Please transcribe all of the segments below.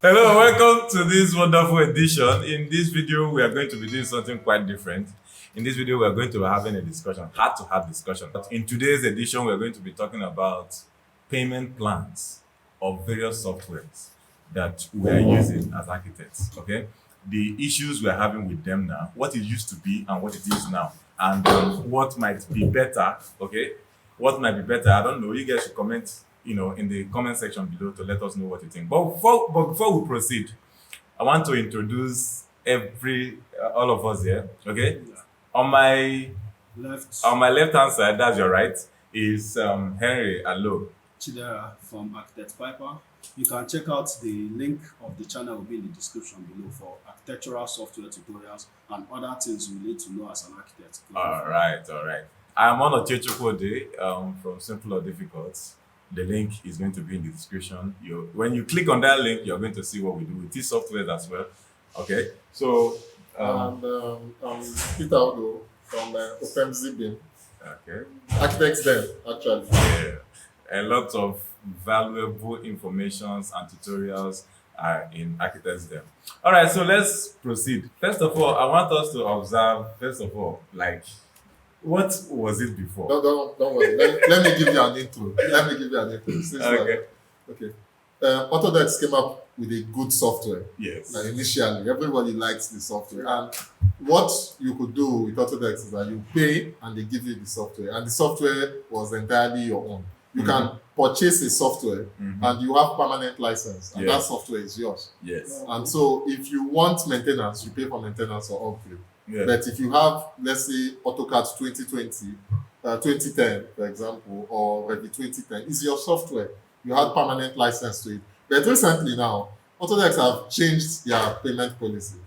Hello, welcome to this wonderful edition. In this video, we are going to be doing something quite different. In this video, we are going to be having a discussion, heart-to-heart discussion. But in today's edition, we are going to be talking about payment plans of various softwares that we are using as architects. Okay, the issues we are having with them now, what it used to be and what it is now, and what might be better. Okay, what might be better? I don't know. You guys should comment, in the comment section below to let us know what you think. But before we proceed, I want to introduce all of us here. Okay, on my Left left hand side, that's your right, is Henry Allo. Chidera from Architect Piper. You can check out the link of the channel will be in the description below for architectural software tutorials and other things you need to know as an architect. All right. I'm on Ochechukwu from Simple or Difficult. The link is going to be in the description. When you click on that link, you're going to see what we do with these softwares as well. Okay, so I'm Peter Odo from OpenZBin. okay, Architects then, actually. yeah, a lot of valuable informations and tutorials are in Architects Them. All right, so let's proceed. First of all, I want us to observe. Like, what was it before? Don't worry. Let me give you an intro. Since, Okay. okay. Autodesk came up with a good software. Yes. Initially, everybody likes the software. And what you could do with Autodesk is that you pay and they give you the software. And the software was entirely your own. You can purchase a software and you have permanent license. And that software is yours. Yes. And so if you want maintenance, you pay for maintenance or upgrade. Yeah. But if you have, let's say, AutoCAD 2020, 2010, for example, or Revit 2010, it's your software. You have permanent license to it. But recently now, Autodesk have changed their payment policy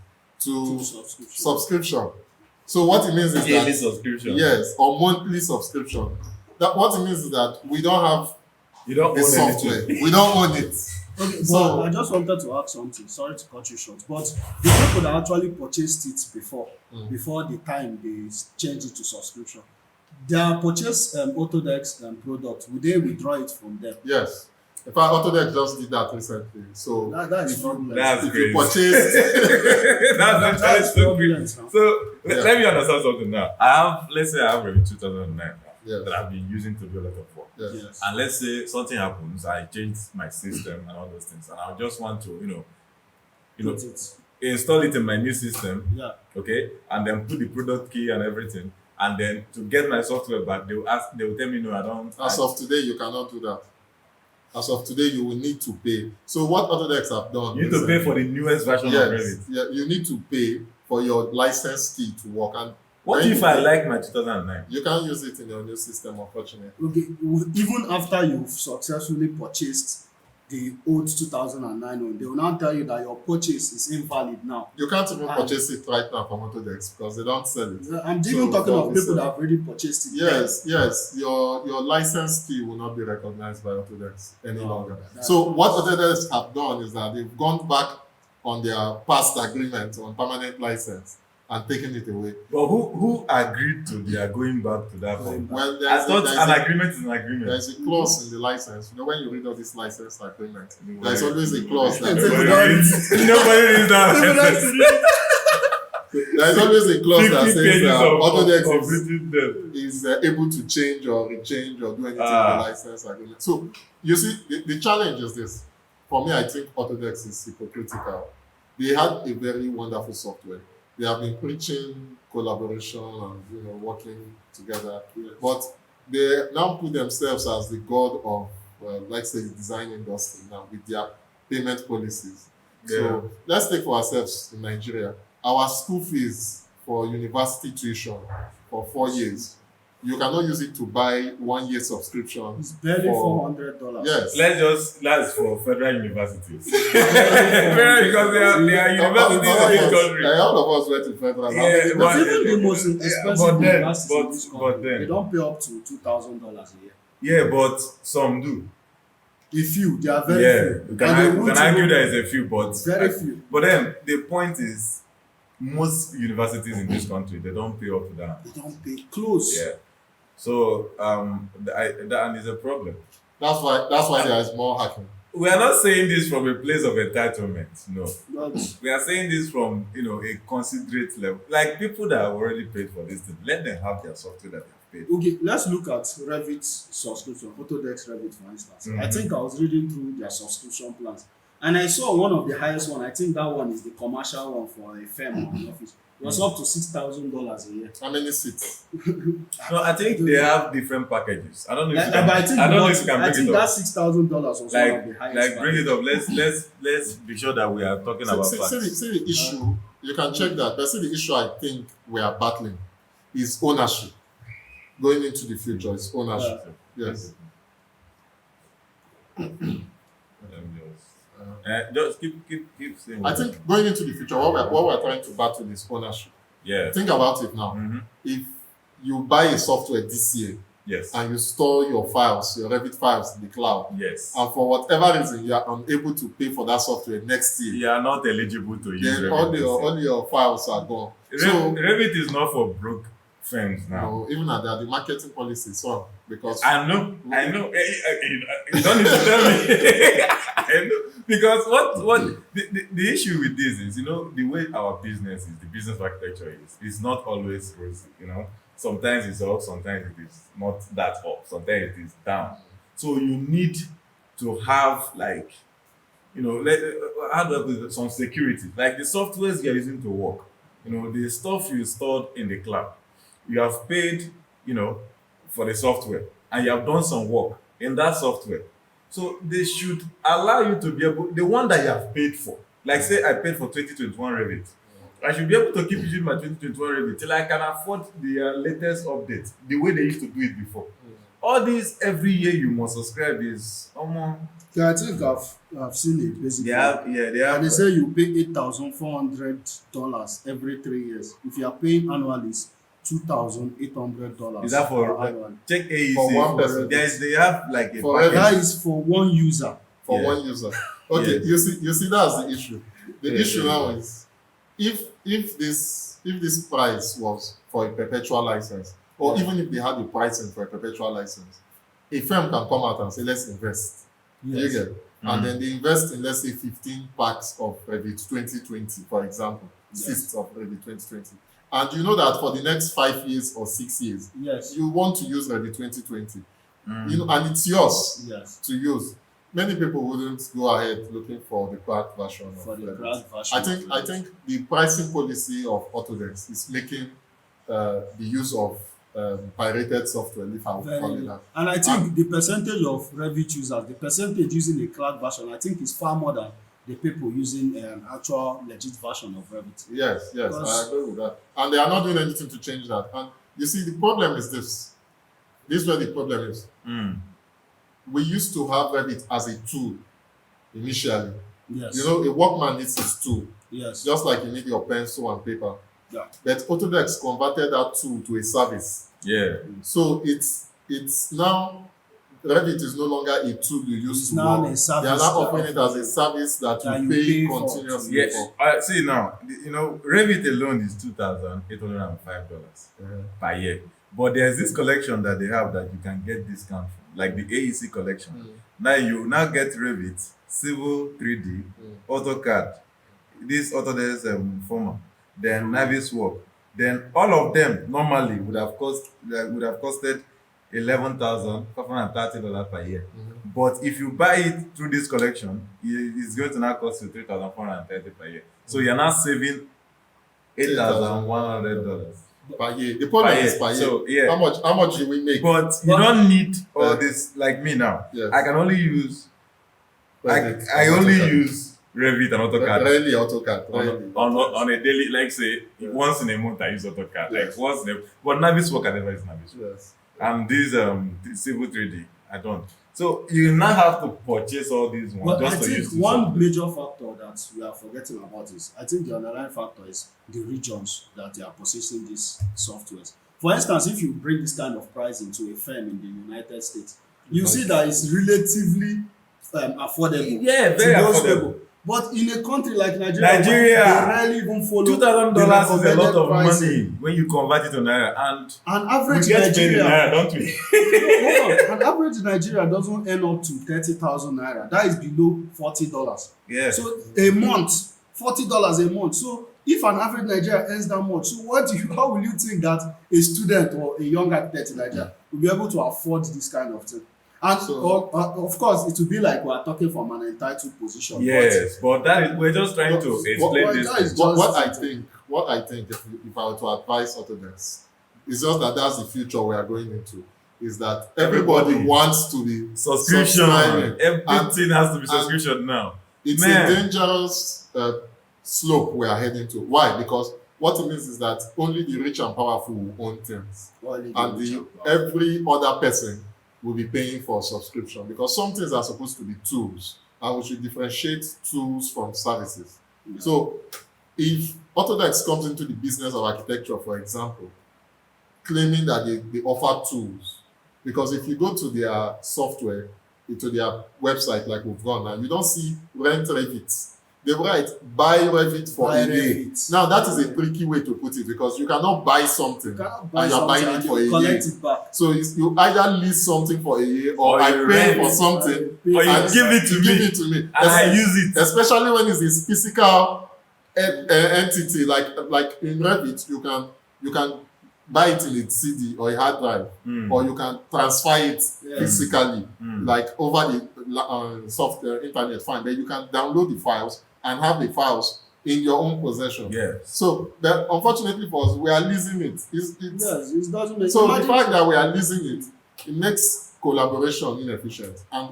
to subscription. So what it means is Yearly that subscription. yes, or monthly subscription. That what it means is that we don't have You don't the own software. anything. We don't own it. Okay, So- but I just wanted to ask something. Sorry to cut you short, but the people that actually purchased it before the time they changed it to subscription, their purchase Autodesk product, would they withdraw it from them? Yes. In fact, Autodesk just did that recently. So That is if you- fraudulent. That's if you crazy. purchase That's That is so crazy. fraudulent now. So Yeah. let me understand something now. Let's say I have Revit 2009 now, Yes. that I've been using to do a lot of work. yes. Yes. And let's say something happens, I change my system and all those things, and I just want to, Put it. install it in my new system, Yeah. okay, and then put the product key and everything, and then to get my software back, they will tell me no, I don't. As of today, you cannot do that. As of today, you will need to pay. So what Autodesk have done? You need to pay for the newest version of yes, Revit. yeah, you need to pay for your license key to work, and What when if you I pay, like my 2009? you can't use it in your new system, unfortunately. Okay, even after you've successfully purchased the old 2009 one, they will now tell you that your purchase is invalid now. You can't even And- purchase it right now from Autodesk because they don't sell it. I'm So, even talking of for people that have already purchased it. Yes, your license key will not be recognized by Autodesk any No, longer. that's- So what Autodesk have done is that they've gone back on their past agreement on permanent license and taken it away. But who agreed to their going back to that point? Well, I thought an agreement is an agreement. there's a clause in the license. You know, when you read all this license agreement, there's always a clause that Nobody Nobody reads that. there's always a clause that 50 says pages that of Autodesk written them. is able to change or rechange or do anything with Ah. the license agreement. So you see, the challenge is this. For me, I think Autodesk is hypocritical. They had a very wonderful software. They have been preaching collaboration and working together, but they now put themselves as the god of, let's say, the design industry now with their payment policies. Yeah. So let's take for ourselves in Nigeria. Our school fees for university tuition for 4 years, you cannot use it to buy 1 year subscription. It's barely For- $400. Yes. That's for federal universities. Because they are universities in this country. All of us went to federal. Yeah, How many But but- even the most expensive but then- universities in this but country, then- they don't pay up to $2,000 a year. Yeah, but some do. A few, they are very Yeah, few. you And can, they you won't can argue even- there is a few, but Very few. But then the point is, most universities in this country, they don't pay up to that. They don't pay close. Yeah. So and it's a problem. That's why there is more hacking. we are not saying this from a place of entitlement. No, But we are saying this from a considerate level. Like people that have already paid for this thing, let them have their software that they have paid. okay, let's look at Revit subscription, Autodesk Revit, for instance. I Mhm. think I was reading through their subscription plans, and I saw one of the highest one. I think that one is the commercial one for a firm or an office. It was up to $6,000 a year. How many seats? No, I think they have different packages. I don't know if you But can. I think, I don't know if you can I bring think it that up. $6,000 was one of the highest. Like bring it up. Let's be sure that we are talking about See, facts. see the issue. You can check that. But see the issue I think we are battling is ownership. Going into the future is ownership. Yes. Just keep saying. I think going into the future, what we're trying to battle is ownership. Yeah. Think about it now. Mhm. If you buy a software this year Yes. and you store your files, your Revit files in the cloud, Yes. and for whatever reason you are unable to pay for that software next year, You are not eligible to use then Revit. all your files are gone. Revit is not for broke firms now. No, even at that, the marketing policy is wrong because I know. You don't need to tell me. I know. Because what the issue with this is, the way our business is, the business architecture is not always rosy. Sometimes it's up, sometimes it is not that up, sometimes it is down. So you need to have how do I put it, some security. Like the softwares you're using to work, the stuff you stored in the cloud. You have paid, for the software, and you have done some work in that software. So they should allow you to be able, the one that you have paid for. Like say I paid for 2021 Revit. I should be able to keep using my 2021 Revit till I can afford the latest update, the way they used to do it before. All this every year you must subscribe is Yeah, I think I've seen it basically. they have. And they say you pay $8,400 every 3 years. If you are paying annually, it's $2,800. Is that for annually. check AEC For one person. They have like a For package. That is for one user. for Yeah. one user. Okay, Yes. you see that's the issue. The Yeah, issue yeah, now yeah. is if this price was for a perpetual license, or even if they had the pricing for a perpetual license, a firm can come out and say, let's invest. You Yes. get? And then they invest in, let's say, 15 packs of Revit 2020, for example, Yes. seats of Revit 2020. And you know that for the next 5 years or 6 years, Yes. you want to use Revit 2020. Mm. And it's yours Yes. to use. Many people wouldn't go ahead looking for the cracked version of For the Revit. crowd version. I think the pricing policy of Autodesk is making the use of pirated software, if I would call it that. And I think the percentage of Revit users, the percentage using a cloud version, I think is far more than the people using an actual legit version of Revit. Yes, I Because- agree with that. And they are not doing anything to change that. And you see, the problem is this. This is where the problem is. Mm. We used to have Revit as a tool initially. Yes. A workman needs his tool, Yes. just like you need your pencil and paper. Yeah. But Autodesk converted that tool to a service. Yeah. So it's now Revit is no longer a tool you use It's to now work. a service. They are now offering it as a service that that you you pay pay for. continuously Yes. for. See now, Revit alone is $2,805 per year. But there's this collection that they have that you can get discount from, like the AEC collection. Now you now get Revit, Civil 3D, AutoCAD, this Autodesk Forma, then Naviswork. Then all of them normally would have costed $11,530 per year. But if you buy it through this collection, it's going to now cost you $3,430 per year. So you're now saving $8,100 Per year. The problem is per year. So yeah, How much do we make? but you don't need all this like me now. Yes. I can only use Revit I and only AutoCAD. use Revit and AutoCAD Really AutoCAD. Really. on a daily, like say once in a month I use AutoCAD. Like Yes. once in a, but Naviswork I never use Naviswork. Yes. And this Civil 3D I don't. So you now have to purchase all these ones But I just to think use this one software. major factor that we are forgetting about is, I think the underlying factor is the regions that they are processing these softwares. For instance, if you bring this kind of pricing to a firm in the United States, you see that it's relatively affordable. Yeah, to very those affordable. people. But in a country like Nigeria, Nigeria, they rarely even follow $2,000 is a lot of pricing. money when you convert it to naira, and An we average get paid in Nigeria, naira, don't we? hold on, an average Nigeria doesn't earn up to 30,000 naira. That is below $40. Yes. So a month, $40 a month. So if an average Nigerian earns that much, so how will you think that a student or a young architect in Nigeria will be able to afford this kind of thing? And of course, it will be like we are talking from an entitled position. Yes, but that is, we're just trying to explain this. What I think, if I were to advise Autodesk, it's just that that's the future we are going into. Is that everybody wants to be Subscription. subscribing. Everything has to be subscription now. It's a dangerous slope we are heading to. Why? Because what it means is that only the rich and powerful will own things, and every other person will be paying for a subscription, because some things are supposed to be tools, and we should differentiate tools from services. Yeah. So if Autodesk comes into the business of architecture, for example, claiming that they offer tools, because if you go to their software, to their website like we've gone now, you don't see rent Revit. They write buy Revit for a day. Now that is a tricky way to put it, because you cannot buy something and you're buying it for a year. So you either lease something for a year, or I pay for something, or you give it to me, and I use it. Especially when it's this physical entity, like in Revit, you can buy it in a CD or a hard drive, or you can transfer it physically, like over the software internet. Fine, then you can download the files and have the files in your own possession. Yes. So, but unfortunately for us, we are leasing it. It doesn't make so the fact that we are leasing it makes collaboration inefficient, and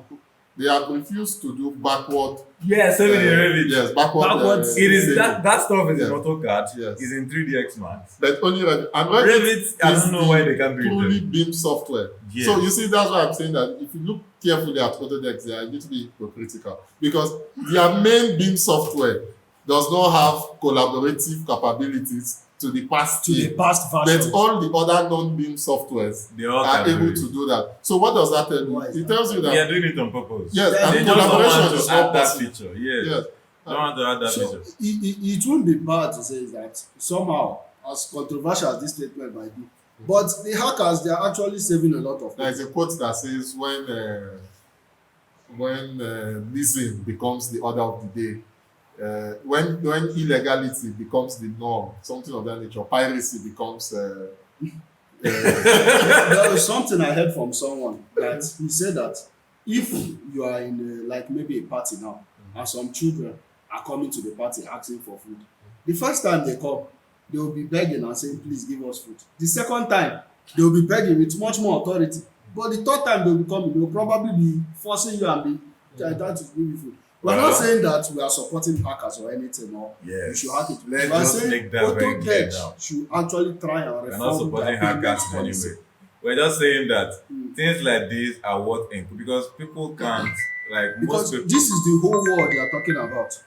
they have refused to do backward. Yes, even in Revit. Yes, backward. It is that stuff is in AutoCAD. Yes. Is in 3D Max. But only Revit. And Revit, I don't know why they can't do it. Truly BIM software. Yes. So you see, that's why I'm saying that if you look carefully at Autodesk, they are a little bit hypocritical, because their main BIM software does not have collaborative capabilities to the past version. But all the other non-BIM softwares are able to do that. So what does that tell you? It tells you that they are doing it on purpose. Yes, and they collaboration is not that possible. feature. Yes. Don't want to add that feature. It won't be bad to say that somehow, as controversial as this statement might be, but the hackers, they are actually saving a lot of There is a quote that says when leasing becomes the order of the day, when illegality becomes the norm, something of that nature, piracy becomes. There was something I heard from someone that he said that if you are in like maybe a party now, and some children are coming to the party asking for food, the first time they come, they will be begging and saying, "Please give us food." The second time, they will be begging with much more authority. But the third time they will be coming, they will probably be forcing you and be trying to give you food. We're not saying that we are supporting hackers or anything, or you should hack it. Let's just make that very clear now. Should actually try and reform. We're not supporting hackers in any way. We're just saying that things like this are what input, because people can't, because this is the whole world they are talking about.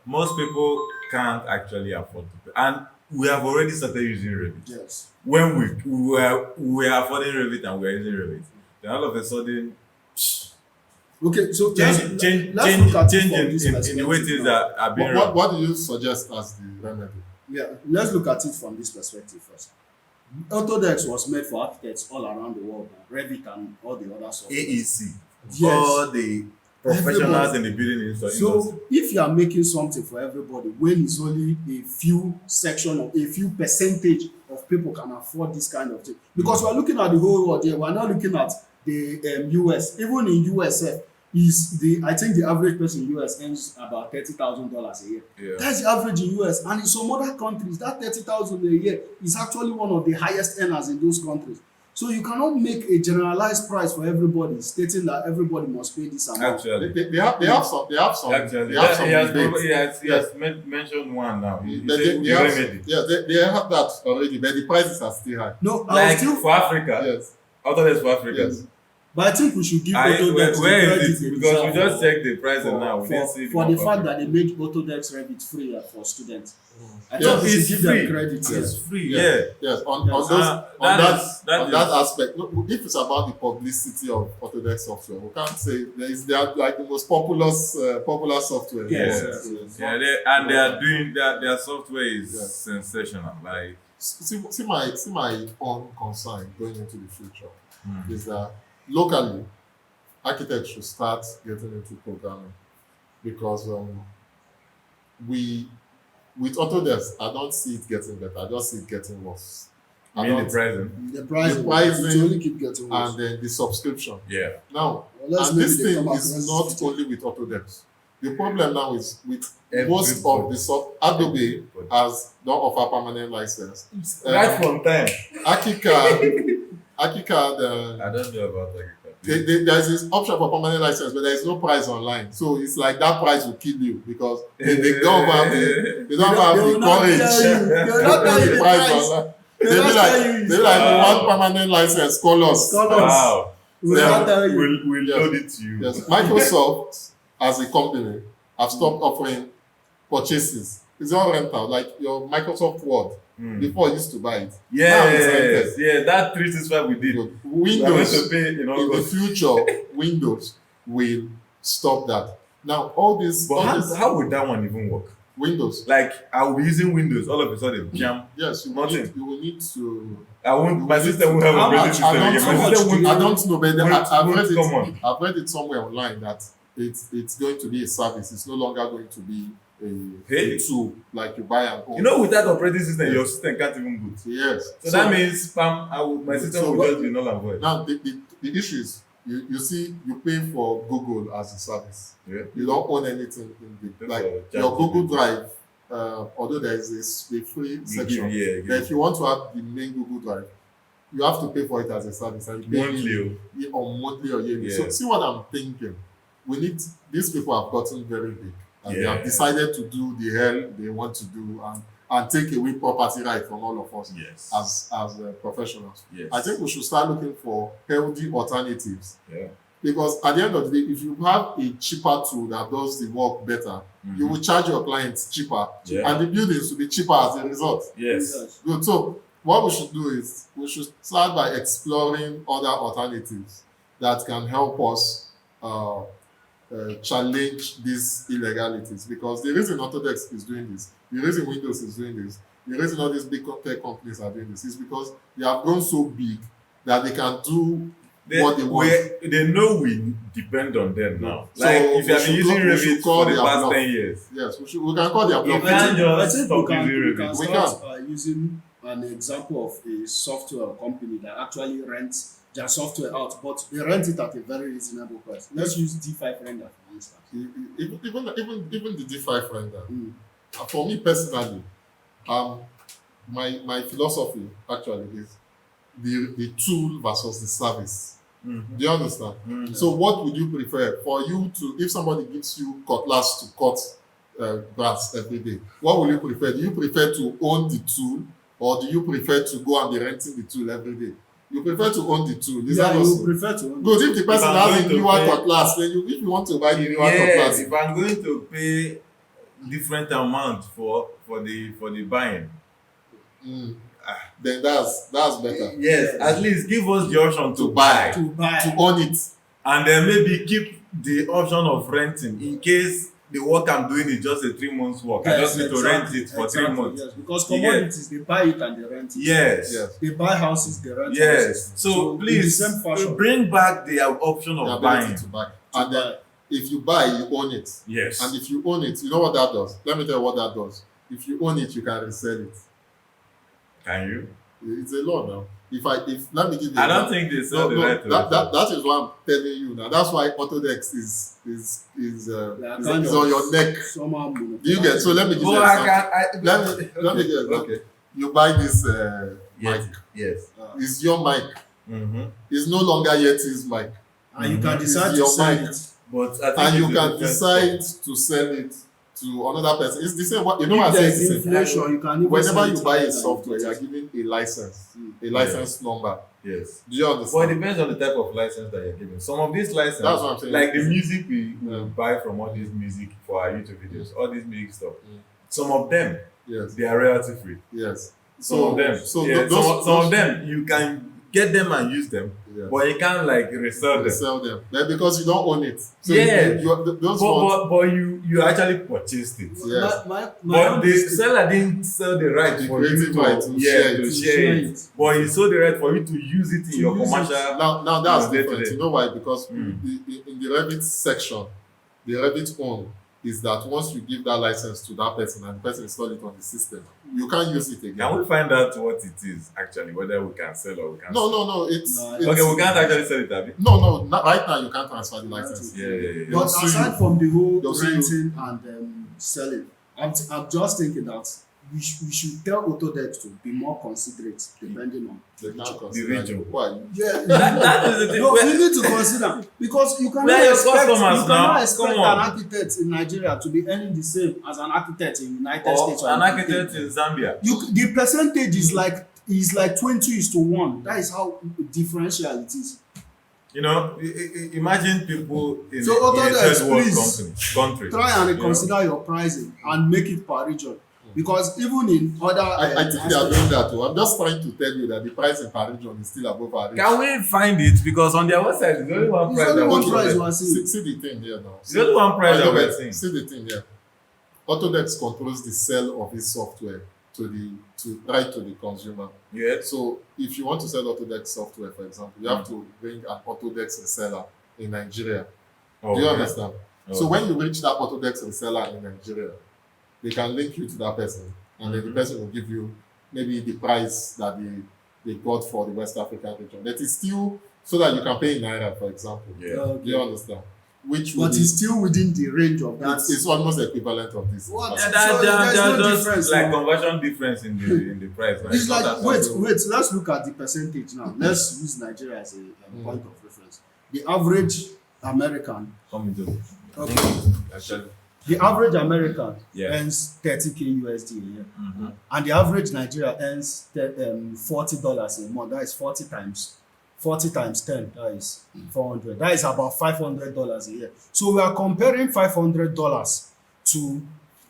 Most people can't actually afford to pay. And we have already started using Revit. Yes. When we are affording Revit and we are using Revit, then all of a sudden, okay, so change in the way things are being run. What do you suggest as the remedy? Yeah, let's look at it from this perspective first. Autodesk was made for architects all around the world, Revit and all the other software. AEC. Yes. All the professionals in the building industry. So if you are making something for everybody, when it's only a few section or a few percentage of people can afford this kind of thing, because we're looking at the whole world here, we're not looking at the US. Even in USA, I think the average person in US earns about $30,000 a year. Yeah. That's the average in US, and in some other countries, that $30,000 a year is actually one of the highest earners in those countries. So you cannot make a generalized price for everybody, stating that everybody must pay this amount. Actually, they have some. Actually, he has mentioned one now. They have that already, but the prices are still high. No, for Africa. Yes. Autodesk for Africa. Yes. But I think we should give Where Autodesk the where credit is they it? Because we deserve just checked the pricing now. We didn't see for one the fact copy. that they made Autodesk Revit free for students. I Yeah, think we should it's give free. them credit. It's Yes. free. Yeah. Yeah. Yes, on Yes. those on That on is- that aspect. Look, if it's about the publicity of Autodesk software, we can't say they are like the most popular software. in the Yes, world. yes, So yes. it's Yeah, not- they are doing their software is Yeah. sensational. Like see my own concern going into the future mm. is that locally architects should start getting into programming because we with Autodesk I don't see it getting better. I just see it getting worse. I I mean the don't- pricing. The pricing, pricing it will only keep getting worse. and then the subscription. Yeah. Now, Unless and maybe this they thing come is across not it. only with Autodesk. The problem now is with most Everybody. of the Adobe has don't offer permanent license. Right from time. Akika, I don't know about that. there's this option for permanent license, but there is no price online. So it's like that price will kill you because they don't have they don't have They the will not tell courage. you. They will not to tell put you the the price price. online. They They will be not like, tell you. they be like, we Wow. want permanent license, call us. Call us. Wow. We will not tell you. We'll Yes. load it to you. Yes, Microsoft as a company have stopped offering purchases. It's all rental, like your Microsoft Word. Mm. Before you used to buy it. Now it's Yes, rented. yeah, that 365 we did. We are going Windows to pay in in the August. future, Windows will stop that. Now all this, But how would that one even work? Windows, Like, I will be using Windows all of a sudden. Jam. yes, you Nothing. will need to. I won't. My system won't have How operating much- system I again. don't, My know, system won't. I don't know, but won't come on. I've read it somewhere online that it's going to be a service. It's no longer going to be Hey. a tool like you buy and own. You know, with that operating system, your system can't even boot. Yes. So that means spam. My system so will what- just be null and void. Now the issue is you see you pay for Google as a service. Yeah. You don't own anything in the That's like a your charge Google to Drive. Although there is a free You section, give- yeah, but if you want to have the main Google Drive, you have to pay for it as a service and you pay monthly. or monthly or yearly. Yeah. So see what I'm thinking. These people have gotten very big and they Yeah. have decided to do the hell they want to do and take away property right from all of us Yes. as professionals. Yes. I think we should start looking for healthy alternatives. Yeah. Because at the end of the day, if you have a cheaper tool that does the work better, you will charge your clients cheaper, Yeah. and the buildings will be cheaper as a result. Yes. Good. So what we should do is we should start by exploring other alternatives that can help us challenge these illegalities. Because the reason Autodesk is doing this, the reason Windows is doing this, the reason all these big tech companies are doing this is because they have grown so big that they can do what they want. They know we depend on them now. So Like, if you we have been should using we should Revit call for the their past bluff. 10 years, Yes, we can call their You bluff. can't I just think stop we can using Revit. We start using an example of a software company that actually rents their software out, but they rent it at a very reasonable price. Let's use D5 Render for instance. Even the D5 render. Mm. For me personally, my philosophy actually is the tool versus the service. Mhm. Do you understand? Mhm. So what would you prefer for you to, if somebody gives you cutlass to cut grass every day, what will you prefer? Do you prefer to own the tool or do you prefer to go and be renting the tool every day? You prefer to own the tool. Is that You also? prefer to own Because if the person I'm has going a to newer pay- cutlass, then if you want to buy the newer Yes, cutlass, if I'm going to pay different amount for the buying, then that's better. yes, at least give us the option to buy, to buy. To own it. and then maybe keep the option of renting in case the work I'm doing is just a 3 months work. I just need to rent it for 3 months. Yes, because You get- commodities they buy it and they rent it. Yes. Yes. They buy houses, they rent Yes. houses. So in the please same fashion, bring back the option The of ability buying. to buy. to And then buy. if you buy, you own it. Yes. And if you own it, you know what that does? Let me tell you what that does. If you own it, you can resell it. Can you? It's a law now. If let me give you I don't example. think they sell the right to that, it. that is what I'm telling you now. That's why Autodesk is kind on your neck. somehow Do you get? So let me give you But an I example. can. Let me give you an example. Okay. You buy this Yes. mic. Yes. It's your mic. Mm-hmm. It's no longer Yeti's mic. and you can It's decide to your sell mic. it. But I think And you it's a can different decide to sell it to another person. It's the same. You know what If I there's say? inflation, you can even Whenever sell you it buy to a them. software, you are given a license, Mm. a license number. Yes. Do you Well, it understand? depends on the type of license that you're giving. Some of these licenses, That's what I'm saying. like the music we Yeah. buy from all these music for our YouTube videos, all this music stuff. Mm. Some of them, Yes. they are royalty free. Yes. Some of them, some of them, you can get them and use them, yeah. but you can't like resell them. Sell them. Then because you don't own it. So Yeah. those ones. But you actually purchased it. Yes. But the seller didn't sell the right The for you creative to, right to share to it. share it. But he sold the right for you to use it in your use it. commercial. Now that's day to different. day. You know why? Because Mm. in the Revit section, the Revit own is that once you give that license to that person and the person install it on the system, you can't use it again. Can we find out what it is actually, whether we can sell or we can't? No. It's Okay, we can't actually sell it, Abi. No. Not, right now you can't transfer the license. Yeah. But sue aside you. from the whole They'll sue you. renting and selling, I'm just thinking that we should tell Autodesk to be more considerate depending on They can't The consider region. you. Why? yeah. That is the thing. No, you need to consider because you Where cannot are your expect customers now? an Come on. architect in Nigeria to be earning the same as an architect in United States Or or an UK. architect in Zambia. The percentage is like 20:1. That is how differential it is. You know, imagine people in, So in a Autodesk, third world please, country. Try and you know. reconsider your pricing and make it per region. Because even in other I think they are doing that too. I'm just trying to tell you that the price in per region is still above our region. Can we find it? Because on their website, there's only one price. only that one we price get. you are seeing. See the thing here now. There's only one price that we're seeing. See the thing here. Autodesk controls the sale of its software right to the consumer. Yeah. So if you want to sell Autodesk software, for example, you have to bring an Autodesk reseller in Nigeria. Oh, Do you okay. understand? So when you reach that Autodesk reseller in Nigeria, they can link you to that person, and then the person will give you maybe the price that they got for the West African region. That is still so that you can pay in Naira, for example. Yeah. Do you understand? Which will But be, it's still within the range of that. it's almost equivalent of this. What? Yeah, So there's no just difference like now. conversion difference in the price. Right? It's not like that wait, simple. let's look at the percentage now. Let's use Nigeria as a point of reference. The average American, Come into okay, actually. the average American Yeah. earns 30K USD a year, Mhm. and the average Nigeria earns $40 a month. That is 40 times 10. That is 400. That is about $500 a year. So we are comparing $500 to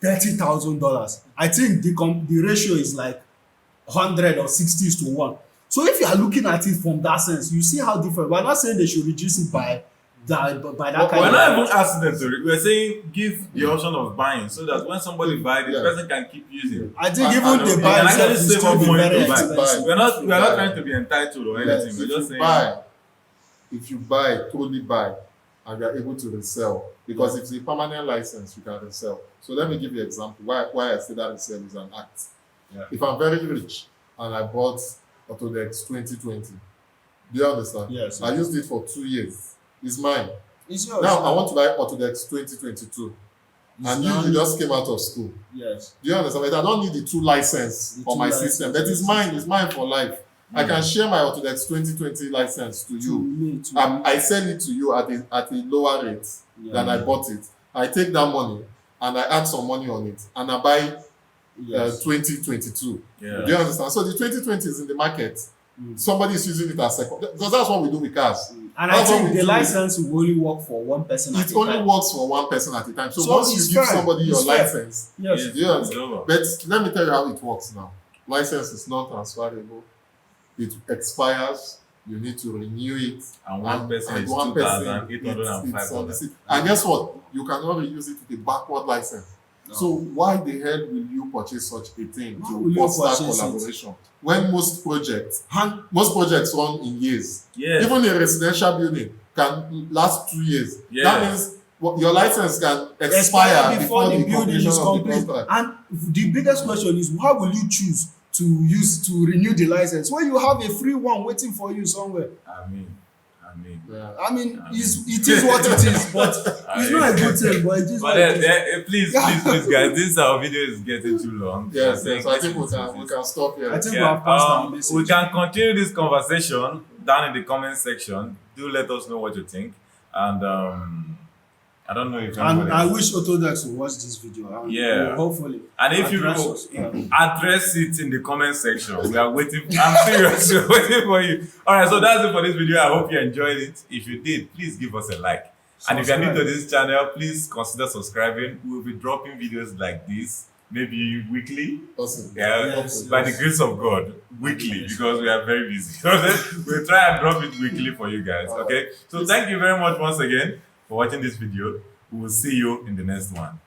$30,000. I think the ratio is like 100 or 60:1. So if you are looking at it from that sense, you see how different. We're not saying they should reduce it by that But kind we're of. not even asking them to. We're saying give the option of buying so that when somebody buys, the Yeah. person can keep using. I think I even know. the You buy can itself actually is save still up be money very to buy. expensive. We're not Buy. trying to be entitled or Yes, anything. We're just saying if you buy, truly buy, and you are able to resell, because if it's a permanent license, you can resell. So let me give you an example why I say that resell is an act. Yeah. If I'm very rich and I bought Autodesk 2020, do you understand? Yes. I used it for 2 years. It's mine. It's yours. Now I want to buy Autodesk 2022, and you just came out of school. Yes. Do you understand? But I don't need the two license The on two my license. system. That is mine. It's mine for life. I can share my Autodesk 2020 license to To you. me, to I sell it to you at a lower rate yeah. than I bought it. I take that money and I add some money on it, and I buy Yes. 2022. yeah. Do you understand? So the 2020 is in the market. Mm. Somebody is using it as second, because that's what we do with cars. And I That's what think we the do. license will only work for one person at It a only time. works for one person at a time. So So once it's you give fair. somebody your It's fair. license, Yes. Yes, Yeah. it's over. but let me tell you how it works now. License is not transferable. It expires. You need to renew it. And one person and is one person, $2,805. it's on the seat. And guess what? You cannot reuse it with a backward license. No. So why the hell will you purchase such a thing Why to will you foster purchase it? collaboration? When most projects And run in years. Yeah. Even a residential building can last 2 years. Yeah. That means your license can expire before the building completion is of the complete. contract. And the biggest question is, why will you choose to renew the license when you have a free one waiting for you somewhere? I mean. Yeah. I mean, it is what it is, but it's not a good thing. But it is But what it is. please, guys, this our video is getting too long. Yes, so I think we can stop here. I think we Yeah, have passed our message. we can continue this conversation down in the comment section. Do let us know what you think, and I don't know if And anybody I else- wish Autodesk will watch this video. And Yeah. will hopefully. And if you address know, us. address it in the comment section. We are waiting. I'm serious. We're waiting for you. All right, so that's it for this video. I hope you enjoyed it. If you did, please give us a like. And if you're new to this channel, please consider subscribing. We'll be dropping videos like this, maybe weekly. Awesome. Yeah, Yes, by the grace of God, weekly, because we are very busy. We'll try and drop it weekly for you guys. Okay. So thank you very much once again for watching this video. We will see you in the next one.